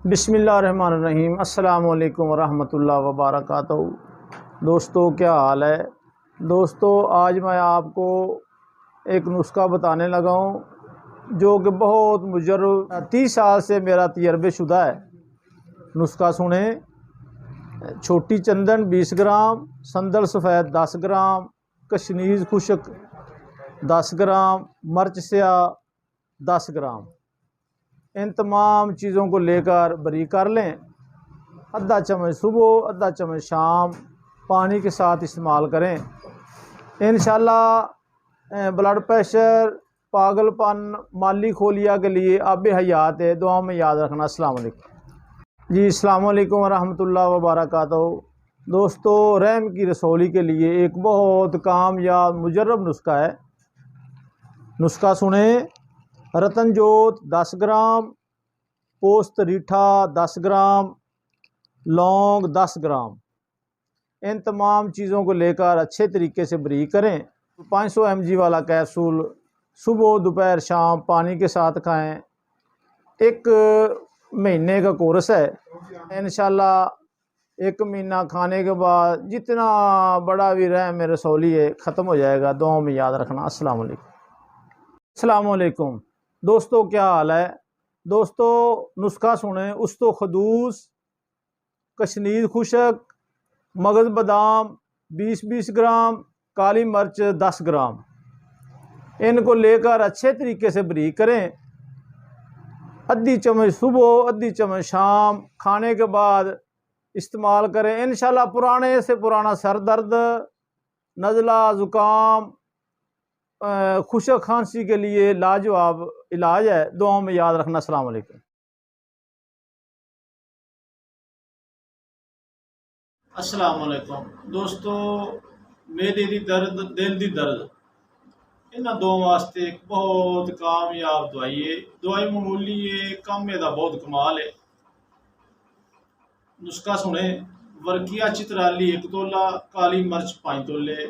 बिस्मिल्लाहिर्रहमानिर्रहीम। अस्सलाम वालेकुम वरहमतुल्लाह वबरकातुहू। दोस्तों क्या हाल है। दोस्तों आज मैं आपको एक नुस्खा बताने लगा हूँ जो कि बहुत मुजर्रब 30 साल से मेरा तजर्बे शुदा है। नुस्खा सुने। छोटी चंदन 20 ग्राम, संदल सफ़ेद 10 ग्राम, कशनीज खुशक 10 ग्राम, मर्च स्याह 10 ग्राम। इन तमाम चीज़ों को लेकर बरी कर लें। आधा चम्मच सुबह, आधा चम्मच शाम पानी के साथ इस्तेमाल करें। इंशाल्लाह ब्लड प्रेशर, पागलपन, माली खोलिया के लिए आब हयात है। दुआ में याद रखना। अस्सलाम वालेकुम जी। अस्सलाम वालेकुम वरहमतुल्लाह वबरकातुहू। दोस्तों रहम की रसौली के लिए एक बहुत कामयाब मुजर्रब नुस्खा है। नुस्खा सुने। रतन जोत 10 ग्राम, पोस्त रीठा 10 ग्राम, लौंग 10 ग्राम। इन तमाम चीज़ों को लेकर अच्छे तरीके से बरीक करें। 500 mg वाला कैप्सूल सुबह, दोपहर, शाम पानी के साथ खाएं। एक महीने का कोर्स है। इंशाल्लाह 1 महीना खाने के बाद जितना बड़ा भी रहम रसौली है ख़त्म हो जाएगा। दुआ में याद रखना। अस्सलाम वालेकुम। अस्सलाम वालेकुम। दोस्तों क्या हाल है। दोस्तों नुस्खा सुने। उस्तो खदूस, कशनीज खुशक, मगज़ बादाम 20-20 ग्राम, काली मर्च 10 ग्राम। इनको लेकर अच्छे तरीके से बरीक करें। आधी चम्मच सुबह, आधी चम्मच शाम खाने के बाद इस्तेमाल करें। इंशाल्लाह पुराने से पुराना सर दर्द, नज़ला, ज़ुकाम, खुशक खांसी के लिए लाजवाब इलाज है। दुआ में याद रखना। अस्सलाम वालेकुम। अस्सलाम वालेकुम। दोस्तों मेरे दी दर्द, दिल दी दर्द, इन्हां दो वास्ते एक बहुत कामयाब दवाई है। दवाई मामूली है, कम एदा बहुत कमाल है। नुस्खा सुने। वर्किया चित्राली 1 तोला, काली मर्च 5 तोले।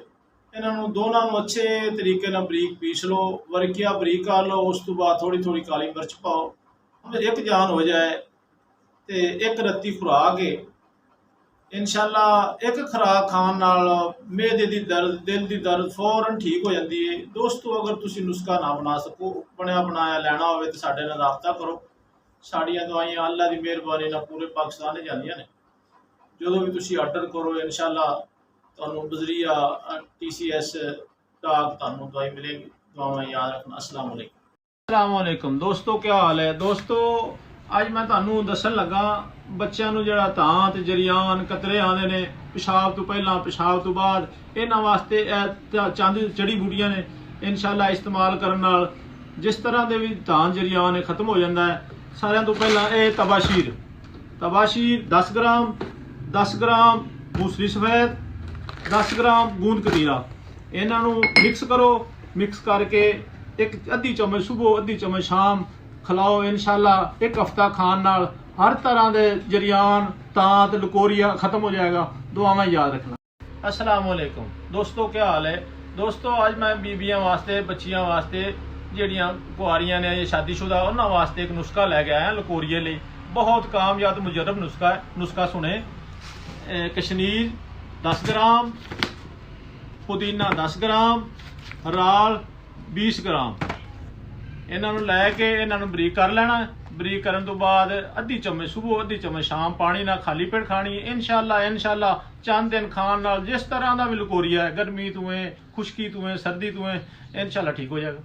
इन्हों दोनों अच्छे तरीके नाल बरीक पीस लो। वर्किया बरीक कर लो। उस तो बाद थोड़ी थोड़ी काली मिर्च पाओ। एक जान हो जाए तो एक रत्ती खुराक है। इंशाल्लाह एक खुराक खान नाल मेदे दी दर्द, दिल दी दर्द फौरन ठीक हो जाती है। दोस्तों अगर तुसी नुस्खा ना बना सको, बनया बनाया लेना हो तो साडे नाल राबता करो। साड़ियाँ दवाइयाँ अल्लाह की मेहरबानी नाल पूरे पाकिस्तान जांदियां ने। जो भी तुसी आर्डर करो इंशाल्लाह तुहानू बजरिया TCS डाक तुहानू दवाई मिलेगी। दुआ याद रखना। अस्सलाम वालेकुम। अस्सलाम वालेकुम। दोस्तों क्या हाल है। दोस्तों ਅੱਜ ਮੈਂ ਤੁਹਾਨੂੰ ਦੱਸਣ ਲੱਗਾ ਬੱਚਿਆਂ ਨੂੰ ਜਿਹੜਾ ਤਾਂ ਤੇ ਜਰੀਆਨ ਕਤਰੇ ਆਉਂਦੇ ਨੇ ਪਿਸ਼ਾਬ ਤੋਂ ਪਹਿਲਾਂ, ਪਿਸ਼ਾਬ ਤੋਂ ਬਾਅਦ, ਇਹਨਾਂ ਵਾਸਤੇ ਇਹ ਚੰਦ ਜੜੀ ਬੂਟੀਆਂ ਨੇ ਇਨਸ਼ਾਅੱਲਾ ਇਸਤੇਮਾਲ ਕਰਨ ਨਾਲ ਜਿਸ ਤਰ੍ਹਾਂ ਦੇ ਵੀ ਤਾਂ ਜਰੀਆਨ ਖਤਮ ਹੋ ਜਾਂਦਾ ਹੈ। ਸਾਰਿਆਂ ਤੋਂ ਪਹਿਲਾਂ ਇਹ ਤਬਾਸ਼ੀਰ 10 ਗ੍ਰਾਮ, 10 ਗ੍ਰਾਮ ਮੂਸਲੀ ਸਫੈਦ, 10 ਗ੍ਰਾਮ ਗੂੰਦ ਕਤੀਰਾ। ਇਹਨਾਂ ਨੂੰ ਮਿਕਸ ਕਰੋ। ਮਿਕਸ ਕਰਕੇ ਇੱਕ ਅੱਧੀ ਚਮਚ ਸੁਬਹ, ਅੱਧੀ ਚਮਚ ਸ਼ਾਮ खिलाओ। इंशाल्लाह एक हफ्ता खान नाल हर तरह के जरियान, तांत, लकोरिया खत्म हो जाएगा। दुआ में याद रखना। अस्सलाम वालेकुम। दोस्तों क्या हाल है। दोस्तों आज मैं बीबियां वास्ते, बच्चियां वास्ते, जड़ियां कुआरियां ने या शादीशुदा, उन्होंने वास्ते एक नुस्खा लैके आया लकोरिए लिए। बहुत कामयाब मुजर्रब नुस्खा है। नुस्खा सुने। कशनीर 10 ग्राम, पुदीना 10 ग्राम, राल 20 ग्राम। इन्हों लैके इन्हों बरीक कर लेना। बरीक करने तो बाद अद्धी चम्मच सुबह, अद्धी चम्मच शाम पानी ना खाली पेट खानी। इंशाल्लाह चंद दिन खान नाल जिस तरह का भी लकोरिया है, गर्मी तो है, खुश्की तो है, सर्दी तो है, इंशाल्लाह ठीक हो जाएगा।